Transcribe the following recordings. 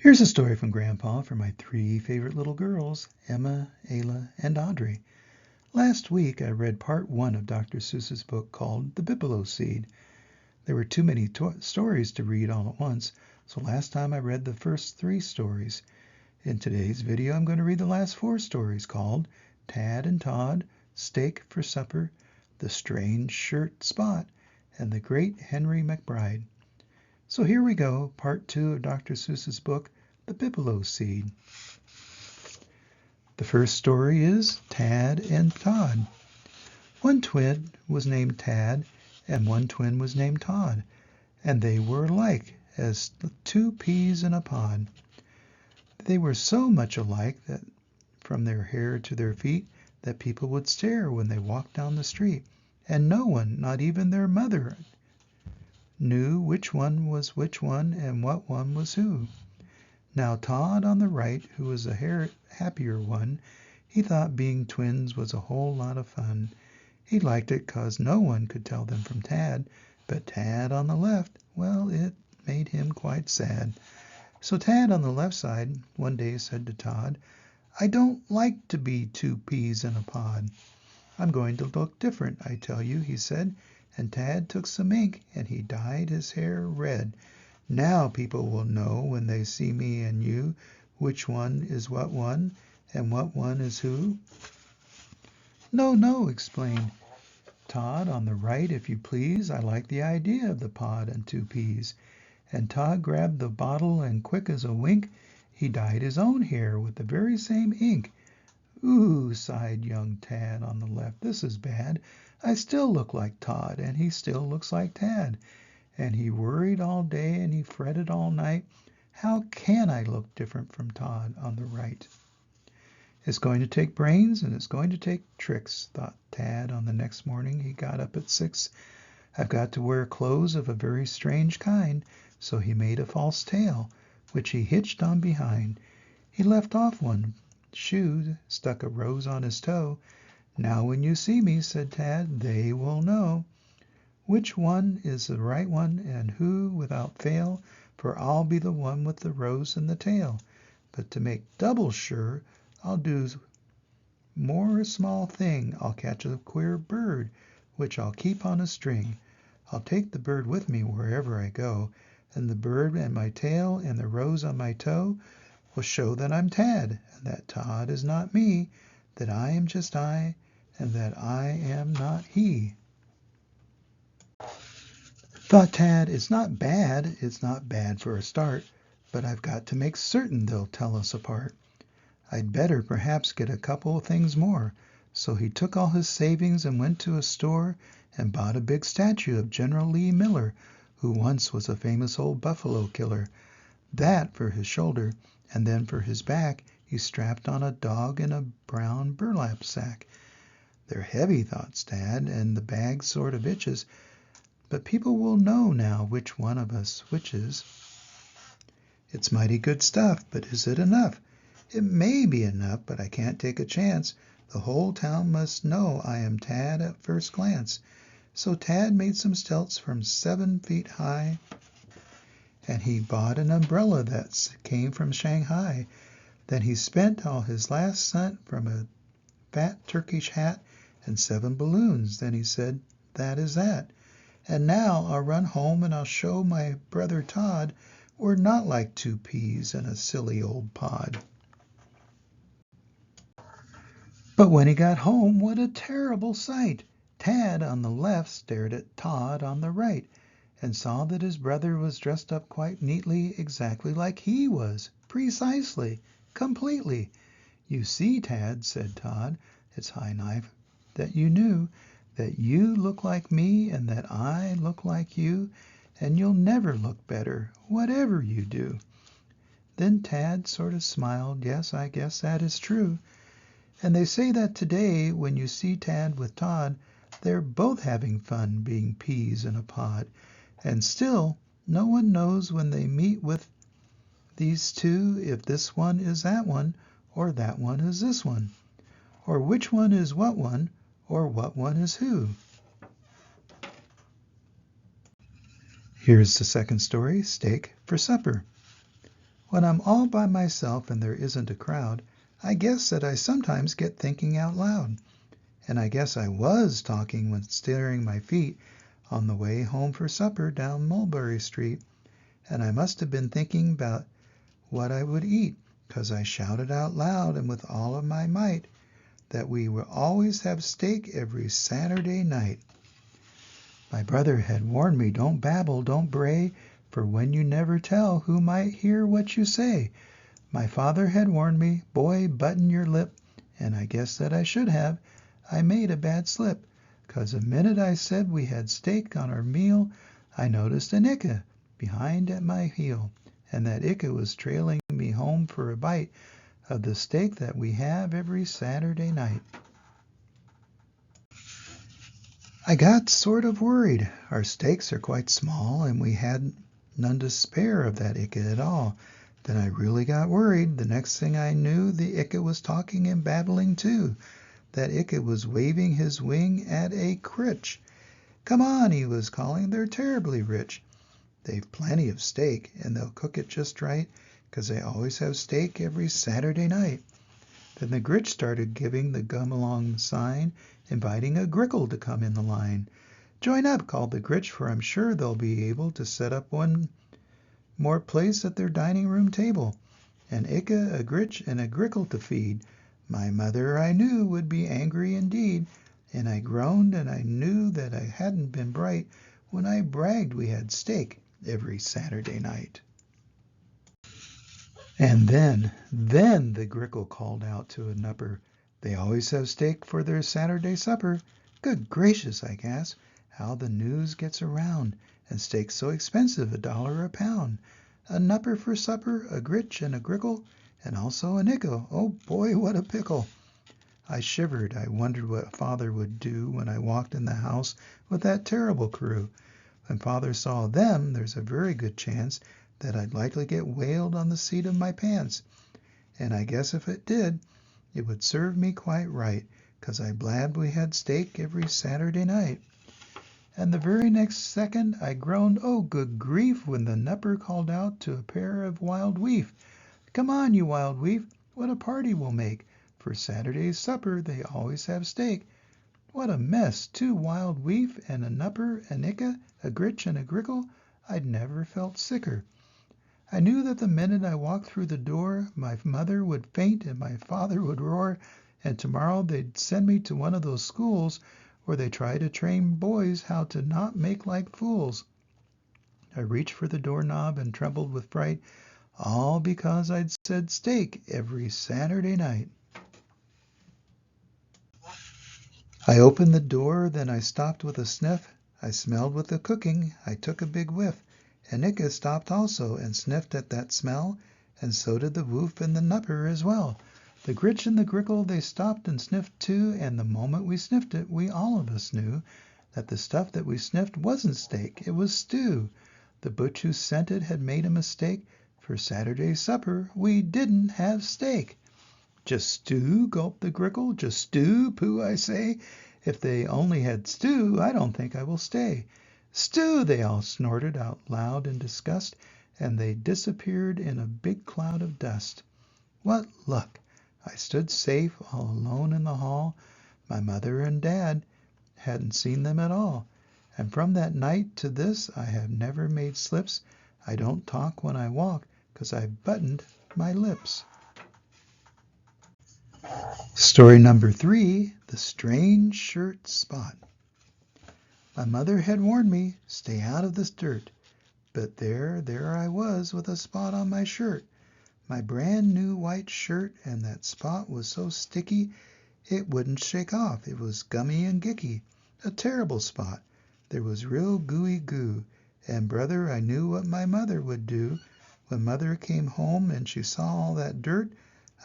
Here's a story from Grandpa for my three favorite little girls, Emma, Ayla, and Audrey. Last week I read part one of Dr. Seuss's book called The Bippolo Seed. There were too many stories to read all at once, so last time I read the first three stories. In today's video I'm going to read the last four stories called Tad and Todd, Steak for Supper, The Strange Shirt Spot, and The Great Henry McBride. So here we go, part two of Dr. Seuss's book, The Bippolo Seed. The first story is Tad and Todd. One twin was named Tad, and one twin was named Todd, and they were alike as two peas in a pod. They were so much alike that from their hair to their feet that people would stare when they walked down the street, and no one, not even their mother, knew which one was which one and what one was who. Now Todd on the right, who was the happier one, he thought being twins was a whole lot of fun. He liked it 'cause no one could tell them from Tad, but Tad on the left, well, it made him quite sad. So Tad on the left side one day said to Todd, "I don't like to be two peas in a pod. I'm going to look different, I tell you," he said, and Tad took some ink and he dyed his hair red. "Now people will know when they see me and you which one is what one and what one is who." "No, no," explained Todd on the right, "if you please. I like the idea of the pod and two peas." And Todd grabbed the bottle and quick as a wink he dyed his own hair with the very same ink. "Ooh," sighed young Tad on the left, "this is bad. I still look like Todd, and he still looks like Tad." And he worried all day and he fretted all night. "How can I look different from Todd on the right?" "It's going to take brains and it's going to take tricks," thought Tad on the next morning he got up at 6. "I've got to wear clothes of a very strange kind." So he made a false tail, which he hitched on behind. He left off one shoe, stuck a rose on his toe. "Now when you see me," said Tad, "they will know which one is the right one and who without fail, for I'll be the one with the rose and the tail. But to make double sure, I'll do more a small thing. I'll catch a queer bird, which I'll keep on a string. I'll take the bird with me wherever I go, and the bird and my tail and the rose on my toe will show that I'm Tad, and that Todd is not me, that I am just I, and that I am not he." Thought Tad, "It's not bad for a start, but I've got to make certain they'll tell us apart. I'd better perhaps get a couple things more." So he took all his savings and went to a store and bought a big statue of General Lee Miller, who once was a famous old buffalo killer. That for his shoulder, and then for his back he strapped on a dog in a brown burlap sack. "They're heavy," thought Tad, "and the bag sort of itches, but people will know now which one of us which is. It's mighty good stuff, but is it enough? It may be enough, but I can't take a chance. The whole town must know I am Tad at first glance." So Tad made some stilts from 7 feet high, and he bought an umbrella that came from Shanghai. Then he spent all his last cent from a fat Turkish hat and 7 balloons. Then he said, "That is that. And now I'll run home and I'll show my brother Todd we're not like two peas in a silly old pod." But when he got home, what a terrible sight! Tad on the left stared at Todd on the right, and saw that his brother was dressed up quite neatly, exactly like he was, precisely, completely. "You see, Tad," said Todd, "it's high knife that you knew that you look like me and that I look like you, and you'll never look better, whatever you do." Then Tad sort of smiled. "Yes, I guess that is true. And they say that today, when you see Tad with Todd, they're both having fun being peas in a pod. And still, no one knows when they meet with these two if this one is that one, or that one is this one, or which one is what one, or what one is who." Here's the second story, Steak for Supper. When I'm all by myself and there isn't a crowd, I guess that I sometimes get thinking out loud. And I guess I was talking when staring my feet on the way home for supper down Mulberry Street. And I must have been thinking about what I would eat, 'cause I shouted out loud and with all of my might that we will always have steak every Saturday night. My brother had warned me, don't babble, don't bray, for when you never tell, who might hear what you say? My father had warned me, boy, button your lip, and I guess that I should have. I made a bad slip, 'cause the minute I said we had steak on our meal, I noticed an Icka behind at my heel, and that Icka was trailing me home for a bite of the steak that we have every Saturday night. I got sort of worried. Our steaks are quite small, and we had none to spare of that Icka at all. Then I really got worried. The next thing I knew, the Icka was talking and babbling too. That Icka was waving his wing at a critch. Come on, he was calling, they're terribly rich. They've plenty of steak, and they'll cook it just right, 'cause they always have steak every Saturday night. Then the Gritch started giving the come-along sign, inviting a Grickle to come in the line. Join up, called the Gritch, for I'm sure they'll be able to set up one more place at their dining room table. An Icka, a Gritch, and a Grickle to feed. My mother, I knew, would be angry indeed, and I groaned, and I knew that I hadn't been bright when I bragged we had steak every Saturday night. And then the Grickle called out to a nupper, they always have steak for their Saturday supper. Good gracious, I gasped, how the news gets around, and steak's so expensive, $1 a pound. A nupper for supper, a Gritch and a Grickle, and also a nickel. Oh boy, what a pickle. I shivered. I wondered what father would do when I walked in the house with that terrible crew. When father saw them, there's a very good chance that I'd likely get whaled on the seat of my pants. And I guess if it did, it would serve me quite right, 'cause I blabbed we had steak every Saturday night. And the very next second I groaned, oh, good grief, when the nupper called out to a pair of wild weef. Come on, you wild weef, what a party we'll make. For Saturday's supper they always have steak. What a mess, 2 wild weef and a nupper, an Icka, a Gritch and a Grickle. I'd never felt sicker. I knew that the minute I walked through the door, my mother would faint and my father would roar, and tomorrow they'd send me to one of those schools where they try to train boys how to not make like fools. I reached for the doorknob and trembled with fright, all because I'd said steak every Saturday night. I opened the door, then I stopped with a sniff. I smelled with the cooking. I took a big whiff. And Icka stopped also and sniffed at that smell, and so did the woof and the nupper as well. The Gritch and the Grickle, they stopped and sniffed too, and the moment we sniffed it, we all of us knew that the stuff that we sniffed wasn't steak, it was stew. The butch who sent it had made a mistake. For Saturday's supper, we didn't have steak. Just stew, gulped the Grickle, just stew, pooh, I say. If they only had stew, I don't think I will stay. Stew, they all snorted out loud in disgust, and they disappeared in a big cloud of dust. What luck! I stood safe all alone in the hall. My mother and dad hadn't seen them at all. And from that night to this I have never made slips. I don't talk when I walk, 'cause I've buttoned my lips. Story number 3, The Strange Shirt Spot. My mother had warned me, stay out of this dirt. But there I was with a spot on my shirt. My brand new white shirt, and that spot was so sticky it wouldn't shake off. It was gummy and gicky. A terrible spot. There was real gooey goo. And brother, I knew what my mother would do. When mother came home and she saw all that dirt,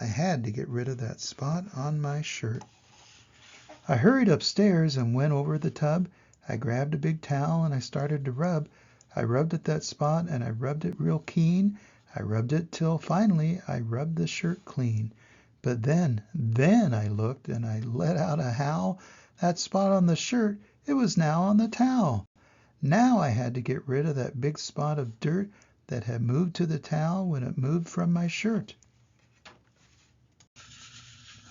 I had to get rid of that spot on my shirt. I hurried upstairs and went over the tub. I grabbed a big towel and I started to rub. I rubbed at that spot and I rubbed it real keen. I rubbed it till finally I rubbed the shirt clean. But then I looked and I let out a howl. That spot on the shirt, it was now on the towel. Now I had to get rid of that big spot of dirt that had moved to the towel when it moved from my shirt.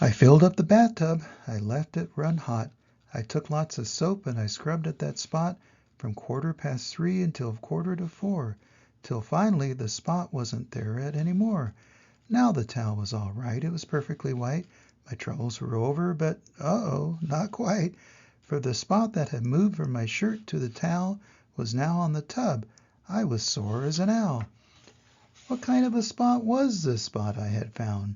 I filled up the bathtub. I left it run hot. I took lots of soap and I scrubbed at that spot from 3:15 until 4:45, till finally the spot wasn't there anymore. Now the towel was all right. It was perfectly white. My troubles were over, but not quite. For the spot that had moved from my shirt to the towel was now on the tub. I was sore as an owl. What kind of a spot was this spot I had found?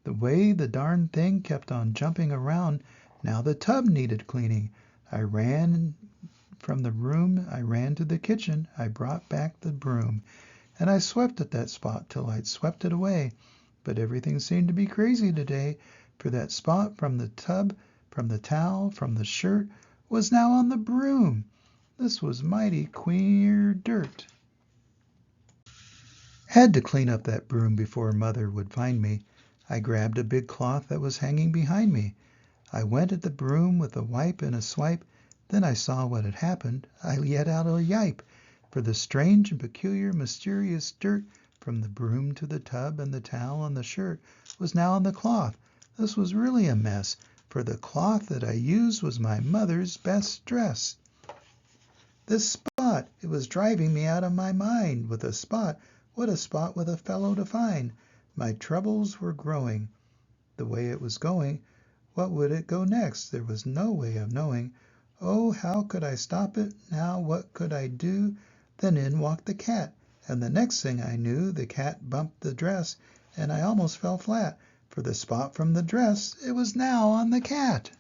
The way the darn thing kept on jumping around, now the tub needed cleaning. I ran from the room, I ran to the kitchen, I brought back the broom, and I swept at that spot till I'd swept it away. But everything seemed to be crazy today, for that spot from the tub, from the towel, from the shirt, was now on the broom. This was mighty queer dirt. Had to clean up that broom before Mother would find me. I grabbed a big cloth that was hanging behind me. I went at the broom with a wipe and a swipe. Then I saw what had happened. I let out a yipe, for the strange and peculiar mysterious dirt from the broom to the tub and the towel and the shirt was now on the cloth. This was really a mess, for the cloth that I used was my mother's best dress. This spot, it was driving me out of my mind. With a spot, what a spot with a fellow to find. My troubles were growing. The way it was going, what would it go next? There was no way of knowing. Oh, how could I stop it? Now what could I do? Then in walked the cat, and the next thing I knew, the cat bumped the dress, and I almost fell flat, for the spot from the dress, it was now on the cat.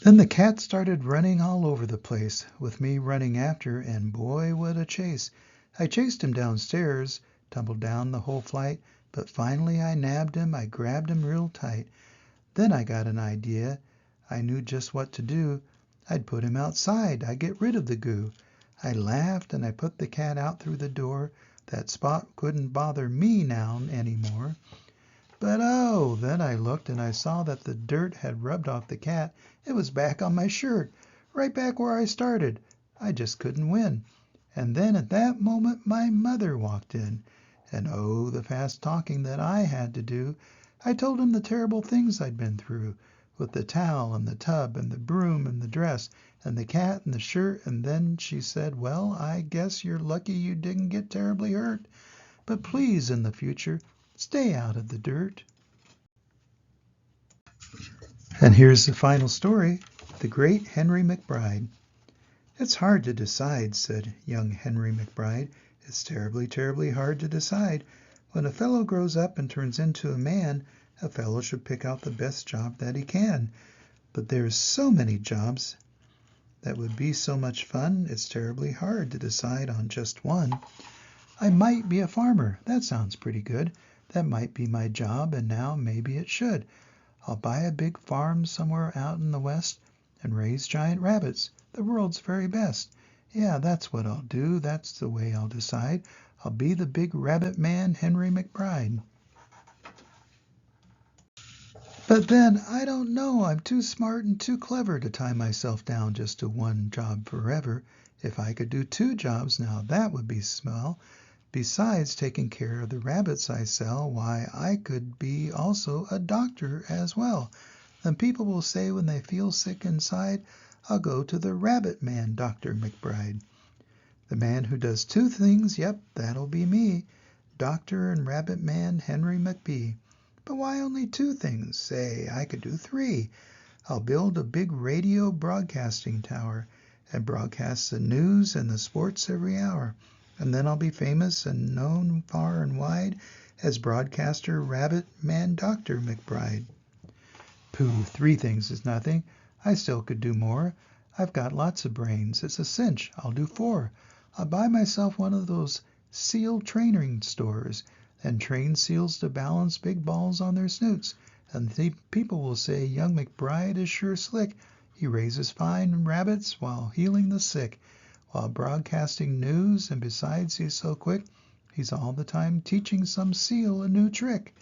Then the cat started running all over the place, with me running after, and boy, what a chase. I chased him downstairs, tumbled down the whole flight, but finally I nabbed him, I grabbed him real tight. Then I got an idea. I knew just what to do. I'd put him outside. I'd get rid of the goo. I laughed and I put the cat out through the door. That spot couldn't bother me now anymore. But then I looked and I saw that the dirt had rubbed off the cat. It was back on my shirt, right back where I started. I just couldn't win. And then at that moment my mother walked in. And the fast talking that I had to do. I told him the terrible things I'd been through, with the towel and the tub and the broom and the dress and the cat and the shirt, and then she said, well, I guess you're lucky you didn't get terribly hurt. But please, in the future, stay out of the dirt. And here's the final story, the great Henry McBride. It's hard to decide, said young Henry McBride. It's terribly, terribly hard to decide. When a fellow grows up and turns into a man, a fellow should pick out the best job that he can. But there's so many jobs that would be so much fun, it's terribly hard to decide on just one. I might be a farmer. That sounds pretty good. That might be my job, and now maybe it should. I'll buy a big farm somewhere out in the West and raise giant rabbits, the world's very best. Yeah, that's what I'll do. That's the way I'll decide. I'll be the big rabbit man, Henry McBride. But then, I don't know, I'm too smart and too clever to tie myself down just to one job forever. If I could do 2 jobs, now that would be swell. Besides taking care of the rabbits I sell, why, I could be also a doctor as well. Then people will say when they feel sick inside, I'll go to the rabbit man, Dr. McBride. The man who does 2 things, yep, that'll be me. Doctor and rabbit man Henry McBee. But why only 2 things? Say, I could do 3. I'll build a big radio broadcasting tower and broadcast the news and the sports every hour. And then I'll be famous and known far and wide as broadcaster rabbit man Dr. McBride. Pooh, 3 things is nothing. I still could do more. I've got lots of brains. It's a cinch. I'll do 4. I'll buy myself one of those seal training stores and train seals to balance big balls on their snoots. And the people will say young McBride is sure slick. He raises fine rabbits while healing the sick, while broadcasting news, and besides he's so quick, he's all the time teaching some seal a new trick.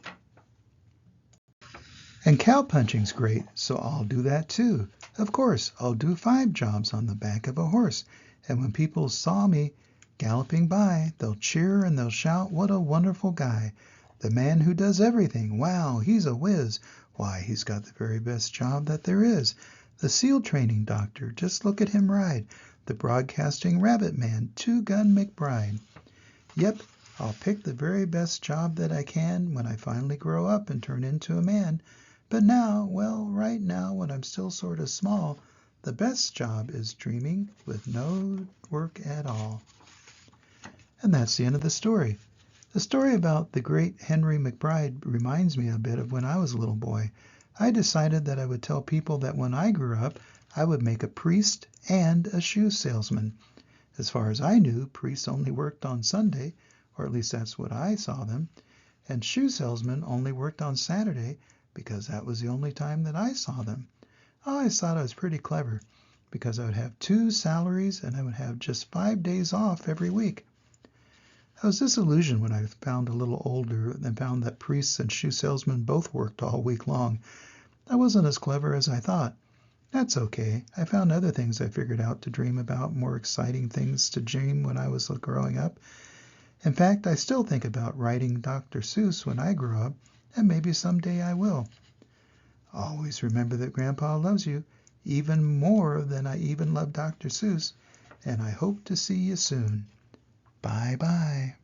And cow-punching's great, so I'll do that too. Of course, I'll do 5 jobs on the back of a horse, and when people saw me, Galloping by, they'll cheer and they'll shout, "What a wonderful guy! The man who does everything! Wow, he's a whiz! Why, he's got the very best job that there is! The SEAL training doctor, just look at him ride! The broadcasting rabbit man, Two-Gun McBride! Yep, I'll pick the very best job that I can when I finally grow up and turn into a man. But now, well, right now, when I'm still sort of small, the best job is dreaming with no work at all." And that's the end of the story. The story about the great Henry McBride reminds me a bit of when I was a little boy. I decided that I would tell people that when I grew up, I would make a priest and a shoe salesman. As far as I knew, priests only worked on Sunday, or at least that's what I saw them, and shoe salesmen only worked on Saturday because that was the only time that I saw them. I always thought I was pretty clever because I would have 2 salaries and I would have just 5 days off every week. I was disillusioned when I found a little older and found that priests and shoe salesmen both worked all week long. I wasn't as clever as I thought. That's okay. I found other things I figured out to dream about, more exciting things to dream when I was growing up. In fact, I still think about writing Dr. Seuss when I grow up, and maybe someday I will. Always remember that Grandpa loves you, even more than I even love Dr. Seuss, and I hope to see you soon. Bye-bye.